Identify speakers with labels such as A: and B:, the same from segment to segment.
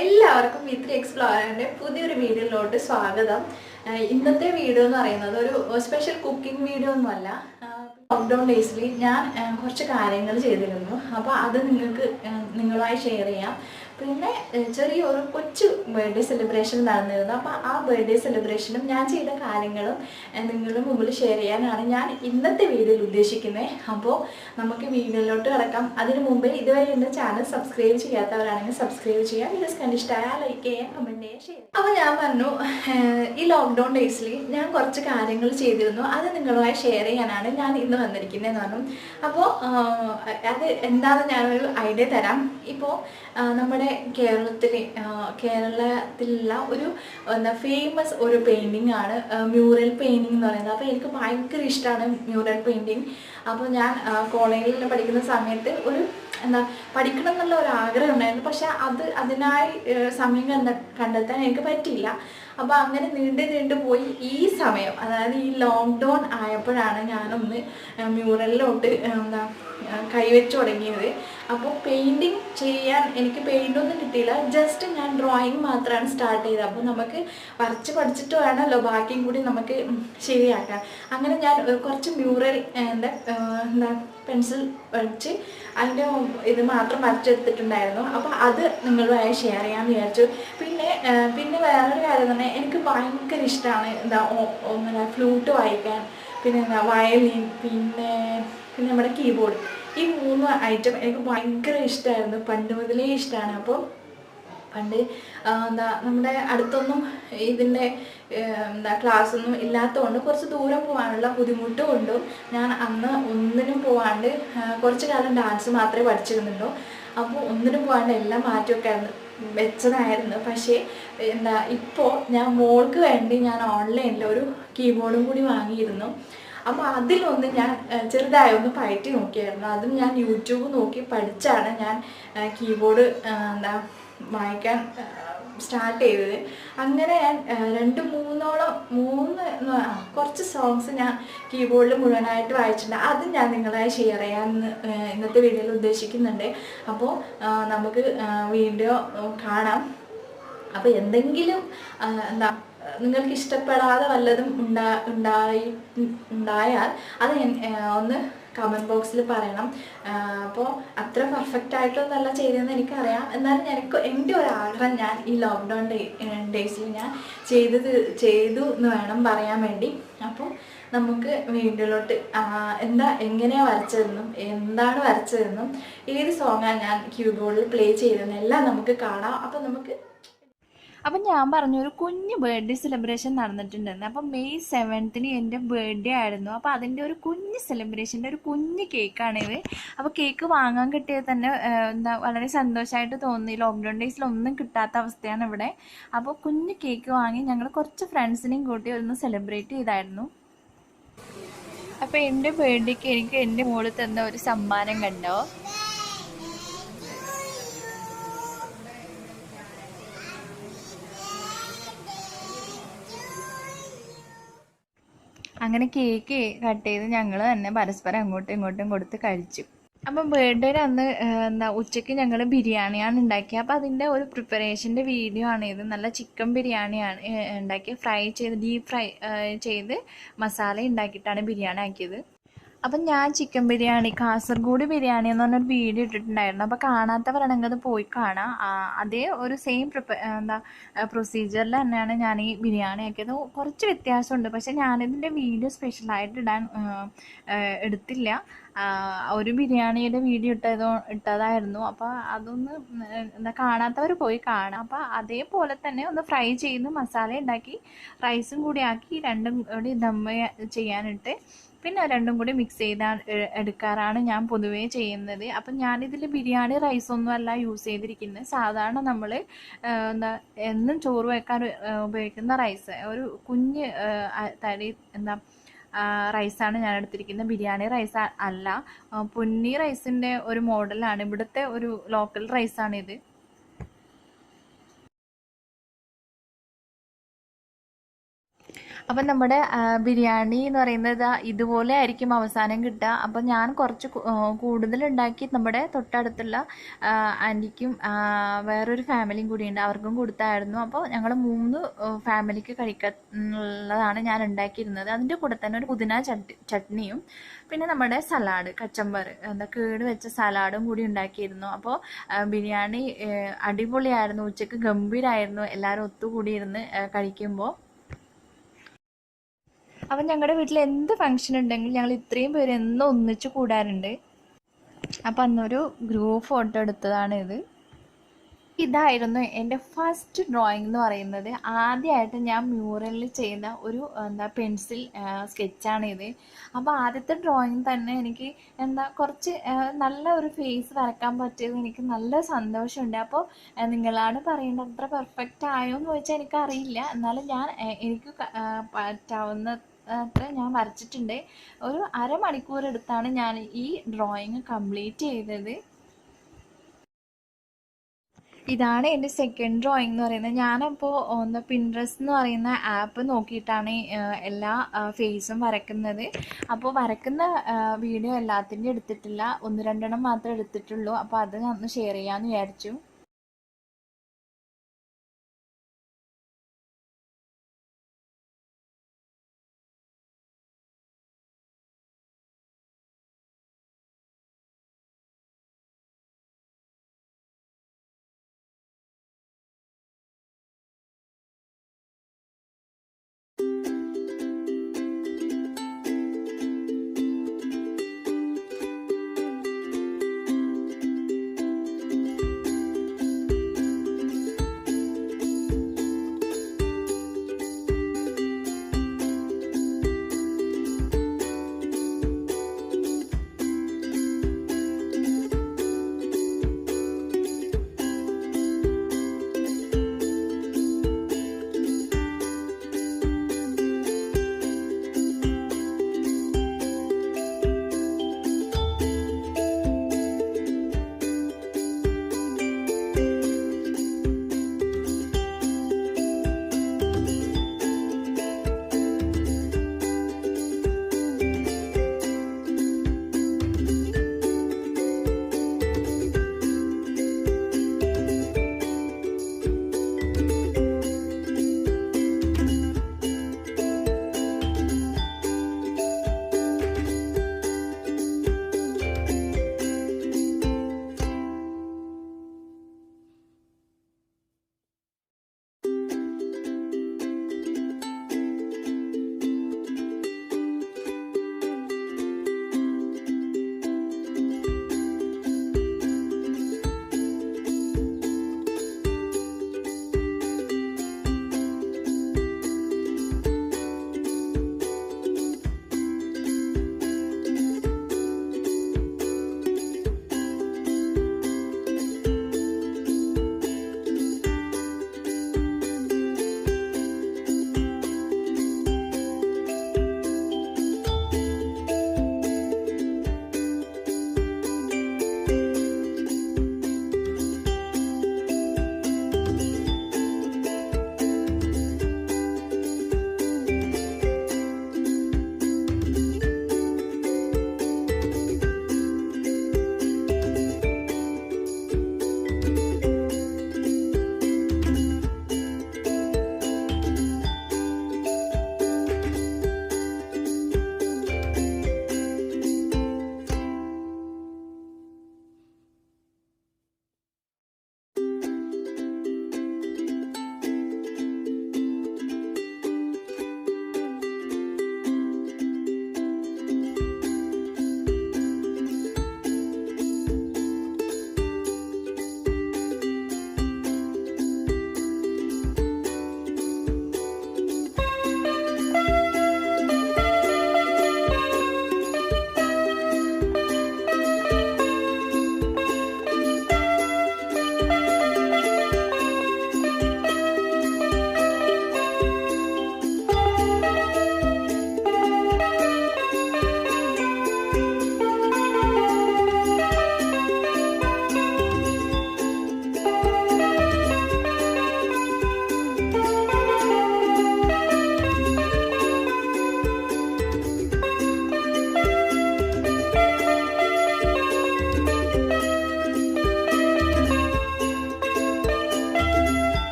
A: എല്ലാവർക്കും V3 എക്സ്പ്ലോററിന്റെ പുതിയൊരു വീഡിയോയിലോട്ട് സ്വാഗതം. ഇന്നത്തെ വീഡിയോ എന്ന് പറയുന്നത് ഒരു സ്പെഷ്യൽ കുക്കിംഗ് വീഡിയോ ഒന്നുമല്ല. ലോക്ക്ഡൗൺ ഡേയ്സിൽ ഞാൻ കുറച്ച് കാര്യങ്ങൾ ചെയ്തിരുന്നു. അപ്പോൾ അത് നിങ്ങളുമായി ഷെയർ ചെയ്യാം. പിന്നെ ചെറിയൊരു കൊച്ചു ബർത്ത്ഡേ സെലിബ്രേഷൻ നടന്നിരുന്നു. അപ്പോൾ ആ ബർത്ത്ഡേ സെലിബ്രേഷനും ഞാൻ ചെയ്ത കാര്യങ്ങളും നിങ്ങളുടെ മുമ്പിൽ ഷെയർ ചെയ്യാനാണ് ഞാൻ ഇന്നത്തെ വീഡിയോയിൽ ഉദ്ദേശിക്കുന്നത്. അപ്പോൾ നമുക്ക് വീഡിയോയിലോട്ട് കിടക്കാം. അതിനു മുമ്പേ ഇതുവരെ എൻ്റെ ചാനൽ സബ്സ്ക്രൈബ് ചെയ്യാത്തവരാണെങ്കിൽ സബ്സ്ക്രൈബ് ചെയ്യുക. വീഡിയോസ് കണ്ടിഷ്ടമായാൽ ലൈക്ക് ചെയ്യാൻ, കമൻറ്റ് ചെയ്യാൻ, ഷെയർ. അപ്പോൾ ഞാൻ പറഞ്ഞു, ഈ ലോക്ക്ഡൗൺ ഡേയ്സിൽ ഞാൻ കുറച്ച് കാര്യങ്ങൾ ചെയ്തിരുന്നു. അത് നിങ്ങളുമായി ഷെയർ ചെയ്യാനാണ് ഞാൻ ഇന്ന് വന്നിരിക്കുന്നതെന്ന് പറഞ്ഞു. അപ്പോൾ അത് എന്താണെന്ന് ഞാനൊരു ഐഡിയ തരാം. ഇപ്പോൾ നമ്മുടെ കേരളത്തിലുള്ള ഒരു ഫേമസ് ഒരു പെയിൻറ്റിങ് ആണ് മ്യൂറൽ പെയിൻറ്റിങ് എന്ന് പറയുന്നത്. അപ്പോൾ എനിക്ക് ഭയങ്കര ഇഷ്ടമാണ് മ്യൂറൽ പെയിൻറ്റിങ്. അപ്പോൾ ഞാൻ കോളേജിൽ പഠിക്കുന്ന സമയത്ത് പഠിക്കണം എന്നുള്ള ഒരു ആഗ്രഹം ഉണ്ടായിരുന്നു. പക്ഷെ അതിനായി സമയം കണ്ടെത്താൻ എനിക്ക് പറ്റിയില്ല. അപ്പോൾ അങ്ങനെ നീണ്ടു പോയി ഈ സമയം, അതായത് ഈ ലോക്ക്ഡൗൺ ആയപ്പോഴാണ് ഞാനൊന്ന് മ്യൂറലിലോട്ട് കൈവച്ച് തുടങ്ങിയത്. അപ്പോൾ പെയിൻറ്റിങ് ചെയ്യാൻ എനിക്ക് പെയിൻ്റൊന്നും കിട്ടിയില്ല. ജസ്റ്റ് ഞാൻ ഡ്രോയിങ് മാത്രമാണ് സ്റ്റാർട്ട് ചെയ്തത്. അപ്പോൾ നമുക്ക് വരച്ച് പഠിച്ചിട്ട് വേണമല്ലോ ബാക്കിയും കൂടി നമുക്ക് ശരിയാക്കാൻ. അങ്ങനെ ഞാൻ കുറച്ച് മ്യൂറൽ പെൻസിൽ വരച്ച് അതിൻ്റെ ഇത് മാത്രം വരച്ചെടുത്തിട്ടുണ്ടായിരുന്നു. അപ്പോൾ അത് നിങ്ങളുമായി ഷെയർ ചെയ്യാമെന്ന് വിചാരിച്ചു. പിന്നെ വേറൊരു കാര്യം തന്നെ, എനിക്ക് ഭയങ്കര ഇഷ്ടമാണ് ഫ്ലൂട്ട് വായിക്കാൻ, പിന്നെ വയലിൻ, പിന്നെ നമ്മുടെ കീബോർഡ്. ഈ 3 ഐറ്റം എനിക്ക് ഭയങ്കര ഇഷ്ടമായിരുന്നു, പണ്ട് മുതലേ ഇഷ്ടമാണ്. അപ്പോൾ പണ്ട് നമ്മുടെ അടുത്തൊന്നും ഇതിൻ്റെ ക്ലാസ്സൊന്നും ഇല്ലാത്തതുകൊണ്ട് കുറച്ച് ദൂരം പോകാനുള്ള ബുദ്ധിമുട്ട് കൊണ്ടും ഞാൻ അന്ന് ഒന്നിനും പോകാണ്ട് കുറച്ച് കാലം ഡാൻസ് മാത്രമേ പഠിച്ചിരുന്നുള്ളൂ. അപ്പോൾ ഒന്നിനും പോകാണ്ട് എല്ലാം മാറ്റിയൊക്കെ വെച്ചതായിരുന്നു. പക്ഷേ ഇപ്പോൾ ഞാൻ മോൾക്ക് വേണ്ടി ഞാൻ ഓൺലൈനിൽ ഒരു കീബോർഡും കൂടി വാങ്ങിയിരുന്നു. അപ്പോൾ അതിലൊന്ന് ഞാൻ ചെറുതായി ഒന്ന് പയറ്റി നോക്കിയായിരുന്നു. അതും ഞാൻ യൂട്യൂബ് നോക്കി പഠിച്ചാണ് ഞാൻ കീബോർഡ് വായിക്കാൻ സ്റ്റാർട്ട് ചെയ്തത്. അങ്ങനെ ഞാൻ 3 കുറച്ച് സോങ്സ് ഞാൻ കീബോർഡിൽ മുഴുവനായിട്ട് വായിച്ചിട്ടുണ്ട്. അത് ഞാൻ നിങ്ങളായി ഷെയർ ചെയ്യാമെന്ന് ഇന്നത്തെ വീഡിയോയിൽ ഉദ്ദേശിക്കുന്നുണ്ട്. അപ്പോൾ നമുക്ക് വീഡിയോ കാണാം. അപ്പോൾ എന്തെങ്കിലും നിങ്ങൾക്ക് ഇഷ്ടപ്പെടാതെ വല്ലതും ഉണ്ടായാൽ അത് ഒന്ന് കമൻറ്റ് ബോക്സിൽ പറയണം. അപ്പോൾ അത്ര പെർഫെക്റ്റ് ആയിട്ടൊന്നല്ല ചെയ്തതെന്ന് എനിക്കറിയാം. എന്നാലും എൻ്റെ ഒരു ആഗ്രഹം ഞാൻ ഈ ലോക്ക്ഡൗൺ ഡേയ്സിൽ ഞാൻ ചെയ്തു എന്ന് വേണം പറയാൻ വേണ്ടി. അപ്പോൾ നമുക്ക് വീഡിയോയിലോട്ട് എങ്ങനെയാണ് വരച്ചതെന്നും എന്താണ് വരച്ചതെന്നും ഏത് സോങ്ങാണ് ഞാൻ കീബോർഡിൽ പ്ലേ ചെയ്തതെന്നും എല്ലാം നമുക്ക് കാണാം. അപ്പം ഞാൻ പറഞ്ഞു, ഒരു കുഞ്ഞ് ബർത്ത്ഡേ സെലിബ്രേഷൻ നടന്നിട്ടുണ്ടായിരുന്നു. അപ്പം May 7th എൻ്റെ ബർത്ത്ഡേ ആയിരുന്നു. അപ്പോൾ അതിൻ്റെ ഒരു കുഞ്ഞ് സെലിബ്രേഷൻ്റെ ഒരു കുഞ്ഞ് കേക്കാണിത്. അപ്പോൾ കേക്ക് വാങ്ങാൻ കിട്ടിയത് തന്നെ വളരെ സന്തോഷമായിട്ട് തോന്നി. ലോക്ക്ഡൗൺ ഡേയ്സിലൊന്നും കിട്ടാത്ത അവസ്ഥയാണ് ഇവിടെ. അപ്പോൾ കുഞ്ഞ് കേക്ക് വാങ്ങി ഞങ്ങൾ കുറച്ച് ഫ്രണ്ട്സിനെയും കൂട്ടി ഒന്ന് സെലിബ്രേറ്റ് ചെയ്തായിരുന്നു. അപ്പോൾ എൻ്റെ ബർത്ത്ഡേക്ക് എനിക്ക് എൻ്റെ മോള് തന്ന ഒരു സമ്മാനം കണ്ടോ? അങ്ങനെ കേക്ക് കട്ട് ചെയ്ത് ഞങ്ങൾ തന്നെ പരസ്പരം അങ്ങോട്ടും ഇങ്ങോട്ടും കൊടുത്ത് കഴിച്ചു. അപ്പം ബർത്ത്ഡേയിൽ അന്ന് ഉച്ചയ്ക്ക് ഞങ്ങൾ ബിരിയാണിയാണ് ഉണ്ടാക്കിയത്. അപ്പോൾ അതിൻ്റെ ഒരു പ്രിപ്പറേഷൻ്റെ വീഡിയോ ആണ് ഇത്. നല്ല ചിക്കൻ ബിരിയാണിയാണ് ഉണ്ടാക്കിയത്. ഡീപ്പ് ഫ്രൈ ചെയ്ത് മസാല ഉണ്ടാക്കിയിട്ടാണ് ബിരിയാണി ആക്കിയത്. അപ്പം ഞാൻ ചിക്കൻ ബിരിയാണി, കാസർഗോഡ് ബിരിയാണി എന്ന് പറഞ്ഞൊരു വീഡിയോ ഇട്ടിട്ടുണ്ടായിരുന്നു. അപ്പോൾ കാണാത്തവരാണെങ്കിൽ അത് പോയി കാണാം. അതേ ഒരു സെയിം പ്രൊസീജിയറിൽ തന്നെയാണ് ഞാൻ ഈ ബിരിയാണി ആക്കിയത്. കുറച്ച് വ്യത്യാസമുണ്ട്, പക്ഷെ ഞാനിതിൻ്റെ വീഡിയോ സ്പെഷ്യലായിട്ട് ഇടാൻ എടുത്തില്ല. ഒരു ബിരിയാണിയുടെ വീഡിയോ ഇട്ടതായിരുന്നു. അപ്പോൾ അതൊന്ന് കാണാത്തവർ പോയി കാണാം. അപ്പോൾ അതേപോലെ തന്നെ ഒന്ന് ഫ്രൈ ചെയ്ത് മസാല ഉണ്ടാക്കി റൈസും കൂടി ആക്കി രണ്ടും കൂടി ദമ്മ് ചെയ്യാനിട്ട് പിന്നെ രണ്ടും കൂടി മിക്സ് എടുക്കാറാണ് ഞാൻ പൊതുവേ ചെയ്യുന്നത്. അപ്പം ഞാനിതിൽ ബിരിയാണി റൈസൊന്നും അല്ല യൂസ് ചെയ്തിരിക്കുന്നത്. സാധാരണ നമ്മൾ എന്നും ചോറ് വെക്കാൻ ഉപയോഗിക്കുന്ന റൈസ്, ഒരു കുഞ്ഞ് തരി റൈസാണ് ഞാൻ എടുത്തിരിക്കുന്നത്. ബിരിയാണി റൈസ് അല്ല, പൊന്നി റൈസിൻ്റെ ഒരു മോഡലാണ്. ഇവിടുത്തെ ഒരു ലോക്കൽ റൈസാണിത്. അപ്പം നമ്മുടെ ബിരിയാണി എന്ന് പറയുന്നത് ഇതുപോലെ ആയിരിക്കും അവസാനം കിട്ടുക. അപ്പം ഞാൻ കുറച്ച് കൂടുതലുണ്ടാക്കി നമ്മുടെ തൊട്ടടുത്തുള്ള ആൻറ്റിക്കും വേറൊരു ഫാമിലിയും കൂടിയുണ്ട്, അവർക്കും കൊടുത്തായിരുന്നു. അപ്പോൾ ഞങ്ങൾ 3 ഫാമിലിക്ക് കഴിക്കാനുള്ളതാണ് ഞാൻ ഉണ്ടാക്കിയിരുന്നത്. അതിൻ്റെ കൂടെ തന്നെ ഒരു പുതിന ചട്നിയും പിന്നെ നമ്മുടെ സലാഡ് കച്ചമ്പർ കേട് വെച്ച സലാഡും കൂടി ഉണ്ടാക്കിയിരുന്നു. അപ്പോൾ ബിരിയാണി അടിപൊളിയായിരുന്നു, ഉച്ചയ്ക്ക് ഗംഭീരമായിരുന്നു എല്ലാവരും ഒത്തുകൂടിയിരുന്ന് കഴിക്കുമ്പോൾ. അപ്പം ഞങ്ങളുടെ വീട്ടിൽ എന്ത് ഫംഗ്ഷൻ ഉണ്ടെങ്കിലും ഞങ്ങൾ ഇത്രയും പേര് എന്നും ഒന്നിച്ച് കൂടാറുണ്ട്. അപ്പം അന്നൊരു ഗ്രൂപ്പ് ഫോട്ടോ എടുത്തതാണ് ഇത്. ഇതായിരുന്നു എൻ്റെ ഫസ്റ്റ് ഡ്രോയിങ് എന്ന് പറയുന്നത്. ആദ്യമായിട്ട് ഞാൻ മ്യൂറലിൽ ചെയ്ത ഒരു പെൻസിൽ സ്കെച്ചാണിത്. അപ്പോൾ ആദ്യത്തെ ഡ്രോയിങ് തന്നെ എനിക്ക് കുറച്ച് നല്ല ഒരു ഫേസ് വരയ്ക്കാൻ പറ്റിയത് എനിക്ക് നല്ല സന്തോഷമുണ്ട്. അപ്പോൾ നിങ്ങളാണ് പറയേണ്ടത് അത്ര പെർഫെക്റ്റ് ആയോ എന്ന് ചോദിച്ചാൽ എനിക്കറിയില്ല, എന്നാലും ഞാൻ എനിക്ക് പറ്റാവുന്ന അത്ര ഞാൻ വരച്ചിട്ടുണ്ട്. ഒരു അരമണിക്കൂർ എടുത്താണ് ഞാൻ ഈ ഡ്രോയിങ് കംപ്ലീറ്റ് ചെയ്തത്. ഇതാണ് എൻ്റെ സെക്കൻഡ് ഡ്രോയിങ് എന്ന് പറയുന്നത്. ഞാനപ്പോൾ പിൻട്രസ്റ്റ് എന്ന് പറയുന്ന ആപ്പ് നോക്കിയിട്ടാണ് എല്ലാ ഫേസും വരയ്ക്കുന്നത്. അപ്പോൾ വരയ്ക്കുന്ന വീഡിയോ എല്ലാത്തിൻ്റെയും എടുത്തിട്ടില്ല, 1-2 മാത്രമേ എടുത്തിട്ടുള്ളൂ. അപ്പോൾ അത് ഒന്ന് ഷെയർ ചെയ്യാമെന്ന് വിചാരിച്ചു.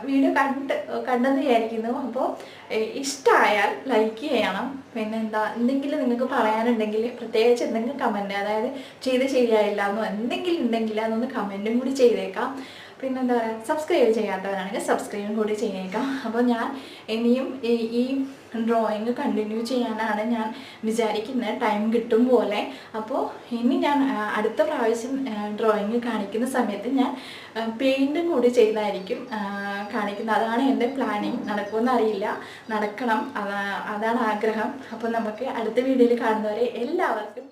A: വീഡിയോ കണ്ടെന്ന് വിചാരിക്കുന്നു. അപ്പോൾ ഇഷ്ടമായാൽ ലൈക്ക് ചെയ്യണം. പിന്നെ എന്തെങ്കിലും നിങ്ങൾക്ക് പറയാനുണ്ടെങ്കിൽ പ്രത്യേകിച്ച് എന്തെങ്കിലും കമൻറ്റ്, അതായത് ചെയ്ത് ശരിയായില്ല എന്നോ എന്തെങ്കിലും ഉണ്ടെങ്കിൽ അതൊന്ന് കമൻറ്റും കൂടി ചെയ്തേക്കാം. പിന്നെ എന്താ പറയുക, സബ്സ്ക്രൈബ് ചെയ്യാത്തവരാണെങ്കിൽ സബ്സ്ക്രൈബും കൂടി ചെയ്തേക്കാം. അപ്പോൾ ഞാൻ ഇനിയും ഈ ഡ്രോയിങ് കണ്ടിന്യൂ ചെയ്യാനാണ് ഞാൻ വിചാരിക്കുന്നത്, ടൈം കിട്ടും പോലെ. അപ്പോൾ ഇനി ഞാൻ അടുത്ത പ്രാവശ്യം ഡ്രോയിങ് കാണിക്കുന്ന സമയത്ത് ഞാൻ പെയിൻറ്റും കൂടി ചെയ്തായിരിക്കും കാണിക്കുന്നത്. അതാണ് എൻ്റെ പ്ലാനിങ്. നടക്കുമെന്ന് അറിയില്ല, നടക്കണം, അതാണ് ആഗ്രഹം. അപ്പോൾ നമുക്ക് അടുത്ത വീഡിയോയിൽ കാണുന്നവരെ എല്ലാവർക്കും